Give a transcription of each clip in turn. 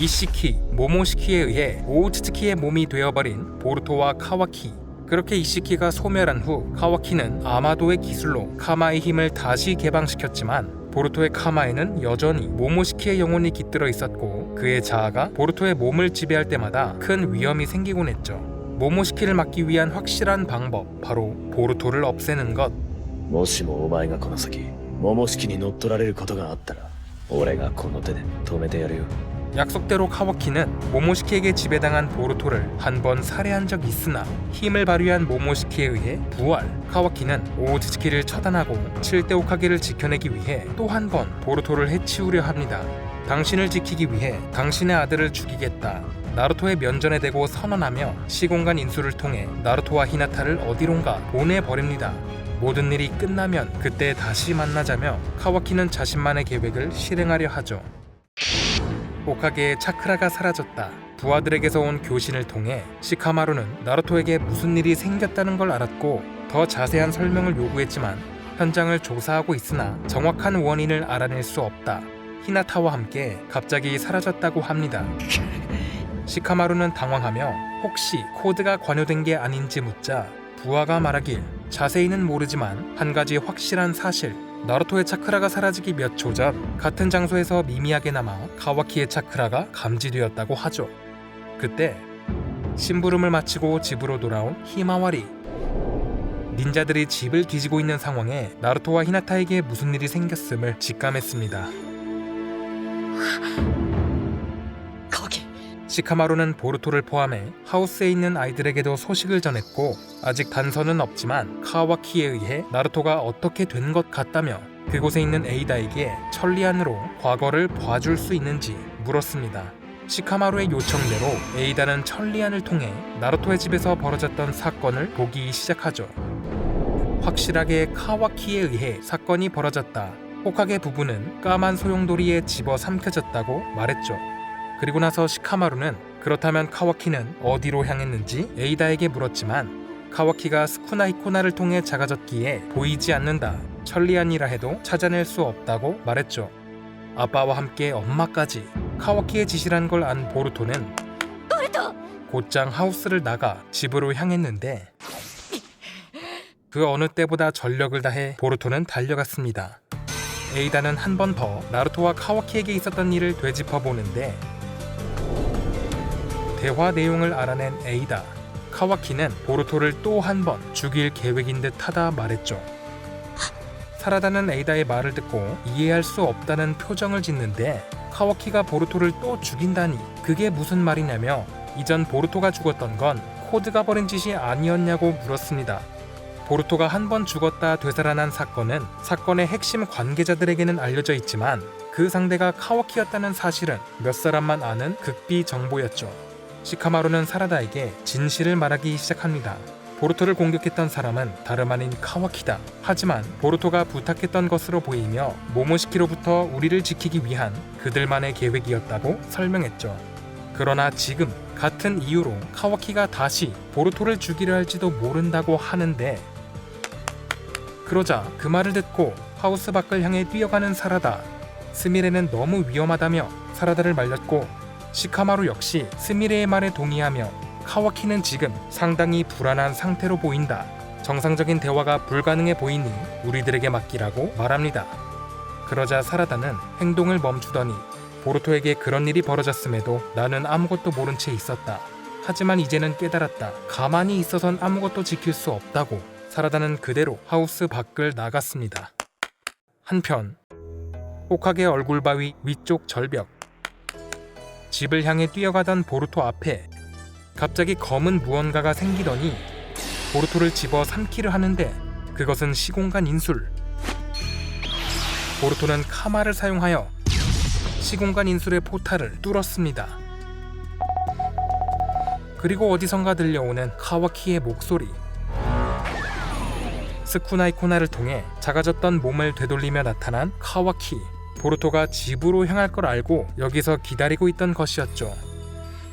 이시키, 모모시키에 의해 오우츠츠키의 몸이 되어버린 보루토와 카와키. 그렇게 이시키가 소멸한 후 카와키는 아마도의 기술로 카마의 힘을 다시 개방시켰지만 보루토의 카마에는 여전히 모모시키의 영혼이 깃들어 있었고 그의 자아가 보루토의 몸을 지배할 때마다 큰 위험이 생기곤 했죠. 모모시키를 막기 위한 확실한 방법, 바로 보루토를 없애는 것. もしもお前がこの先桃式に乗っ取られることがあったら俺がこの手で止めてやるよ。 약속대로 카와키는 모모시키에게 지배당한 보루토를 한 번 살해한 적 있으나 힘을 발휘한 모모시키에 의해 부활. 카와키는 오우츠츠키를 처단하고 7대 오카게를 지켜내기 위해 또 한 번 보루토를 해치우려 합니다. 당신을 지키기 위해 당신의 아들을 죽이겠다. 나루토의 면전에 대고 선언하며 시공간 인수를 통해 나루토와 히나타를 어디론가 보내버립니다. 모든 일이 끝나면 그때 다시 만나자며 카와키는 자신만의 계획을 실행하려 하죠. 오카게의 차크라가 사라졌다. 부하들에게서 온 교신을 통해 시카마루는 나루토에게 무슨 일이 생겼다는 걸 알았고 더 자세한 설명을 요구했지만 현장을 조사하고 있으나 정확한 원인을 알아낼 수 없다. 히나타와 함께 갑자기 사라졌다고 합니다. 시카마루는 당황하며 혹시 코드가 관여된 게 아닌지 묻자 부하가 말하길 자세히는 모르지만 한 가지 확실한 사실, 나루토의 차크라가 사라지기 몇 초 전 같은 장소에서 미미하게나마 카와키의 차크라가 감지되었다고 하죠. 그때 심부름을 마치고 집으로 돌아온 히마와리. 닌자들이 집을 뒤지고 있는 상황에 나루토와 히나타에게 무슨 일이 생겼음을 직감했습니다. 거기 시카마루는 보루토를 포함해 하우스에 있는 아이들에게도 소식을 전했고 아직 단서는 없지만 카와키에 의해 나루토가 어떻게 된 것 같다며 그곳에 있는 에이다에게 천리안으로 과거를 봐줄 수 있는지 물었습니다. 시카마루의 요청대로 에이다는 천리안을 통해 나루토의 집에서 벌어졌던 사건을 보기 시작하죠. 확실하게 카와키에 의해 사건이 벌어졌다. 호카게 부부는 까만 소용돌이에 집어삼켜졌다고 말했죠. 그리고 나서 시카마루는 그렇다면 카와키는 어디로 향했는지 에이다에게 물었지만 카와키가 스쿠나히코나를 통해 작아졌기에 보이지 않는다. 천리안이라 해도 찾아낼 수 없다고 말했죠. 아빠와 함께 엄마까지 카와키의 짓이란 걸 안 보루토는 곧장 하우스를 나가 집으로 향했는데 그 어느 때보다 전력을 다해 보루토는 달려갔습니다. 에이다는 한 번 더 나루토와 카와키에게 있었던 일을 되짚어보는데 대화 내용을 알아낸 에이다. 카와키는 보루토를 또 한 번 죽일 계획인 듯 하다 말했죠. 사라다는 에이다의 말을 듣고 이해할 수 없다는 표정을 짓는데 카와키가 보루토를 또 죽인다니 그게 무슨 말이냐며 이전 보루토가 죽었던 건 코드가 벌인 짓이 아니었냐고 물었습니다. 보루토가 한 번 죽었다 되살아난 사건은 사건의 핵심 관계자들에게는 알려져 있지만 그 상대가 카와키였다는 사실은 몇 사람만 아는 극비 정보였죠. 시카마루는 사라다에게 진실을 말하기 시작합니다. 보루토를 공격했던 사람은 다름 아닌 카와키다. 하지만 보루토가 부탁했던 것으로 보이며 모모시키로부터 우리를 지키기 위한 그들만의 계획이었다고 설명했죠. 그러나 지금 같은 이유로 카와키가 다시 보루토를 죽이려 할지도 모른다고 하는데 그러자 그 말을 듣고 하우스 밖을 향해 뛰어가는 사라다. 스미레는 너무 위험하다며 사라다를 말렸고 시카마루 역시 스미레의 말에 동의하며 카와키는 지금 상당히 불안한 상태로 보인다. 정상적인 대화가 불가능해 보이니 우리들에게 맡기라고 말합니다. 그러자 사라다는 행동을 멈추더니 보루토에게 그런 일이 벌어졌음에도 나는 아무것도 모른 채 있었다. 하지만 이제는 깨달았다. 가만히 있어선 아무것도 지킬 수 없다고. 사라다는 그대로 하우스 밖을 나갔습니다. 한편 호카게 얼굴 바위 위쪽 절벽. 집을 향해 뛰어가던 보루토 앞에 갑자기 검은 무언가가 생기더니 보루토를 집어 삼키려 하는데 그것은 시공간 인술. 보루토는 카마를 사용하여 시공간 인술의 포탈을 뚫었습니다. 그리고 어디선가 들려오는 카와키의 목소리. 스쿠나이코나를 통해 작아졌던 몸을 되돌리며 나타난 카와키. 보루토가 집으로 향할 걸 알고 여기서 기다리고 있던 것이었죠.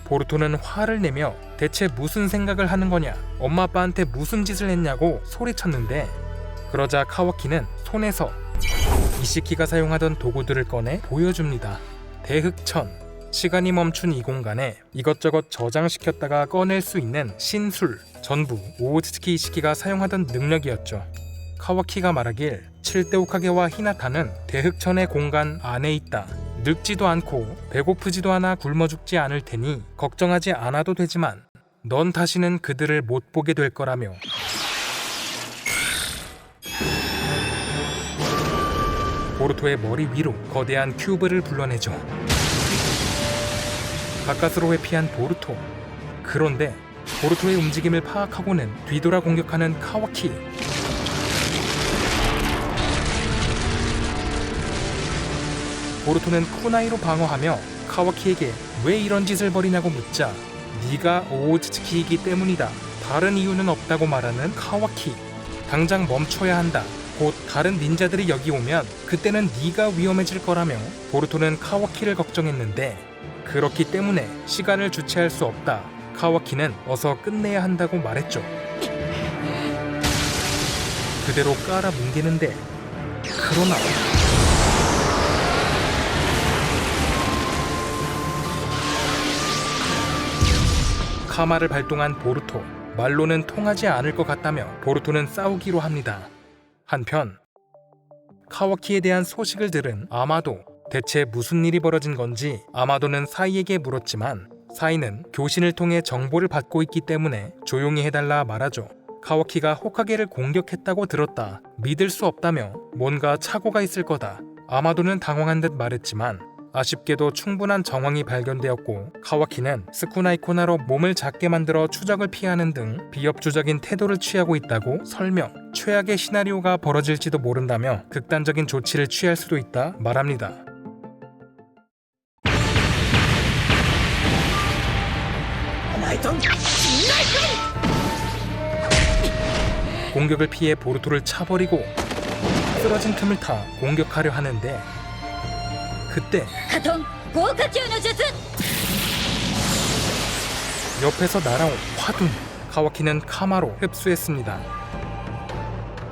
보루토는 화를 내며 대체 무슨 생각을 하는 거냐, 엄마 아빠한테 무슨 짓을 했냐고 소리쳤는데 그러자 카와키는 손에서 이시키가 사용하던 도구들을 꺼내 보여줍니다. 대흑천. 시간이 멈춘 이 공간에 이것저것 저장시켰다가 꺼낼 수 있는 신술, 전부 오오츠키 이시키가 사용하던 능력이었죠. 카와키가 말하길 7대 오카게와 히나타는 대흑천의 공간 안에 있다. 늙지도 않고 배고프지도 않아 굶어 죽지 않을 테니 걱정하지 않아도 되지만 넌 다시는 그들을 못 보게 될 거라며 보루토의 머리 위로 거대한 큐브를 불러내죠. 가까스로 회피한 보루토. 그런데 보루토의 움직임을 파악하고는 뒤돌아 공격하는 카와키. 보루토는 쿠나이로 방어하며 카와키에게 왜 이런 짓을 벌이냐고 묻자 네가 오오츠키이기 때문이다. 다른 이유는 없다고 말하는 카와키. 당장 멈춰야 한다. 곧 다른 닌자들이 여기 오면 그때는 네가 위험해질 거라며 보루토는 카와키를 걱정했는데 그렇기 때문에 시간을 주체할 수 없다. 카와키는 어서 끝내야 한다고 말했죠. 그대로 깔아뭉개는데 그러나 카마를 발동한 보루토. 말로는 통하지 않을 것 같다며 보루토는 싸우기로 합니다. 한편 카와키에 대한 소식을 들은 아마도. 대체 무슨 일이 벌어진 건지 아마도는 사이에게 물었지만 사이는 교신을 통해 정보를 받고 있기 때문에 조용히 해달라 말하죠. 카와키가 호카게를 공격했다고 들었다. 믿을 수 없다며 뭔가 착오가 있을 거다. 아마도는 당황한 듯 말했지만 아쉽게도 충분한 정황이 발견되었고 카와키는 스쿠나이 코나로 몸을 작게 만들어 추적을 피하는 등 비협조적인 태도를 취하고 있다고 설명. 최악의 시나리오가 벌어질지도 모른다며 극단적인 조치를 취할 수도 있다 말합니다. 공격을 피해 보루토를 차버리고 쓰러진 틈을 타 공격하려 하는데 그때 옆에서 날아온 화둔. 카와키는 카마로 흡수했습니다.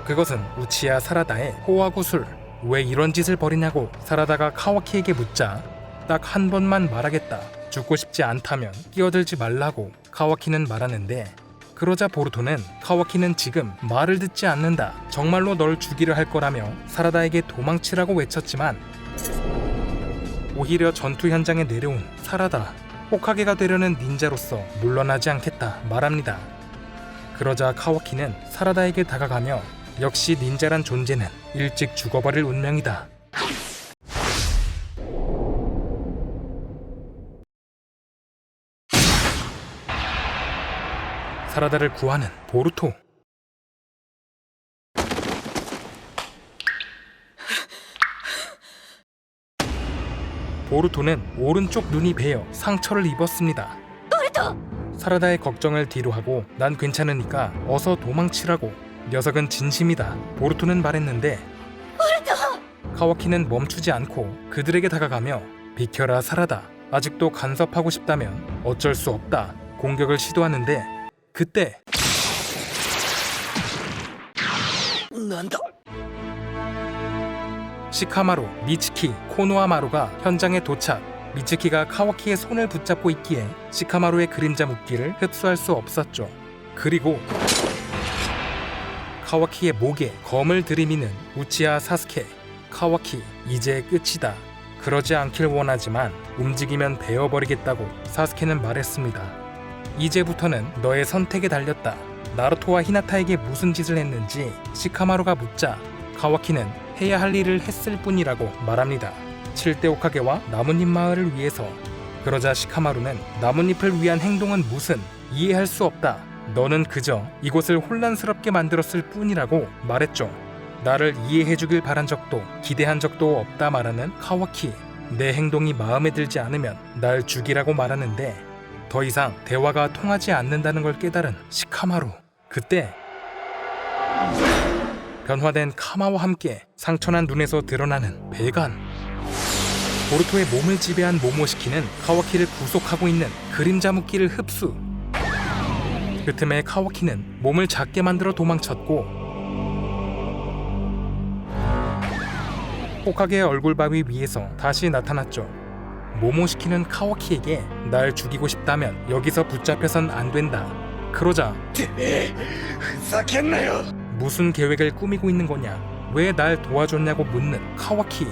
그것은 우치야 사라다의 호화구술. 왜 이런 짓을 벌이냐고 사라다가 카와키에게 묻자 딱 한 번만 말하겠다. 죽고 싶지 않다면 끼어들지 말라고 카와키는 말하는데 그러자 보루토는 카와키는 지금 말을 듣지 않는다. 정말로 널 죽이려 할 거라며 사라다에게 도망치라고 외쳤지만 오히려 전투 현장에 내려온 사라다. 호카게가 되려는 닌자로서 물러나지 않겠다 말합니다. 그러자 카와키는 사라다에게 다가가며 역시 닌자란 존재는 일찍 죽어버릴 운명이다. 사라다를 구하는 보루토. 보루토는 오른쪽 눈이 베어 상처를 입었습니다. 사라다의 걱정을 뒤로 하고 난 괜찮으니까 어서 도망치라고. 녀석은 진심이다. 보루토는 말했는데 카와키는 멈추지 않고 그들에게 다가가며 비켜라 사라다. 아직도 간섭하고 싶다면 어쩔 수 없다. 공격을 시도하는데 그때 시카마루, 미츠키, 코노하마루가 현장에 도착. 미츠키가 카와키의 손을 붙잡고 있기에 시카마루의 그림자 묶기를 흡수할 수 없었죠. 그리고 카와키의 목에 검을 들이미는 우치하 사스케. 카와키, 이제 끝이다. 그러지 않길 원하지만 움직이면 베어버리겠다고 사스케는 말했습니다. 이제부터는 너의 선택에 달렸다. 나루토와 히나타에게 무슨 짓을 했는지 시카마루가 묻자 카와키는 해야 할 일을 했을 뿐이라고 말합니다. 7대 오카게와 나뭇잎 마을을 위해서. 그러자 시카마루는 나뭇잎을 위한 행동은 무슨 이해할 수 없다. 너는 그저 이곳을 혼란스럽게 만들었을 뿐이라고 말했죠. 나를 이해해주길 바란 적도 기대한 적도 없다 말하는 카와키. 내 행동이 마음에 들지 않으면 날 죽이라고 말하는데 더 이상 대화가 통하지 않는다는 걸 깨달은 시카마루. 그때 변화된 카마와 함께 상처난 눈에서 드러나는 배간. 보루토의 몸을 지배한 모모시키는 카와키를 구속하고 있는 그림자 묶기를 흡수. 그 틈에 카와키는 몸을 작게 만들어 도망쳤고 호카게의 얼굴 바위 위에서 다시 나타났죠. 모모시키는 카와키에게 날 죽이고 싶다면 여기서 붙잡혀선 안 된다. 그러자 てめえふざけんなよ 무슨 계획을 꾸미고 있는 거냐, 왜 날 도와줬냐고 묻는 카와키.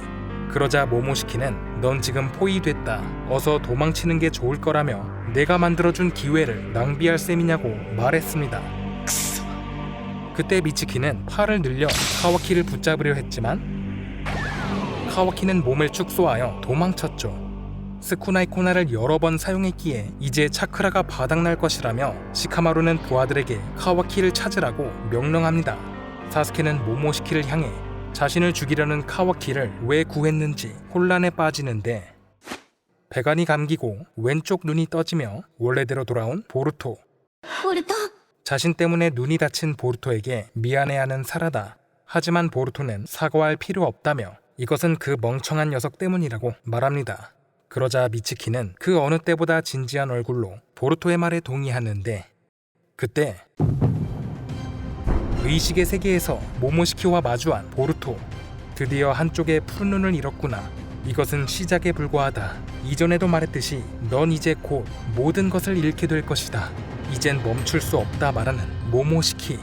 그러자 모모시키는 넌 지금 포위됐다, 어서 도망치는 게 좋을 거라며 내가 만들어준 기회를 낭비할 셈이냐고 말했습니다. くそ 그때 미츠키는 팔을 늘려 카와키를 붙잡으려 했지만 카와키는 몸을 축소하여 도망쳤죠. 스쿠나이 코나를 여러 번 사용했기에 이제 차크라가 바닥날 것이라며 시카마루는 부하들에게 카와키를 찾으라고 명령합니다. 사스케는 모모시키를 향해 자신을 죽이려는 카와키를 왜 구했는지 혼란에 빠지는데 배관이 감기고 왼쪽 눈이 떠지며 원래대로 돌아온 보루토. 俺と 자신 때문에 눈이 다친 보루토에게 미안해하는 사라다. 하지만 보루토는 사과할 필요 없다며 이것은 그 멍청한 녀석 때문이라고 말합니다. 그러자 미츠키는 그 어느 때보다 진지한 얼굴로 보루토의 말에 동의하는데 그때 의식의 세계에서 모모시키와 마주한 보루토. 드디어 한쪽에 푸른 눈을 잃었구나. 이것은 시작에 불과하다. 이전에도 말했듯이 넌 이제 곧 모든 것을 잃게 될 것이다. 이젠 멈출 수 없다 말하는 모모시키.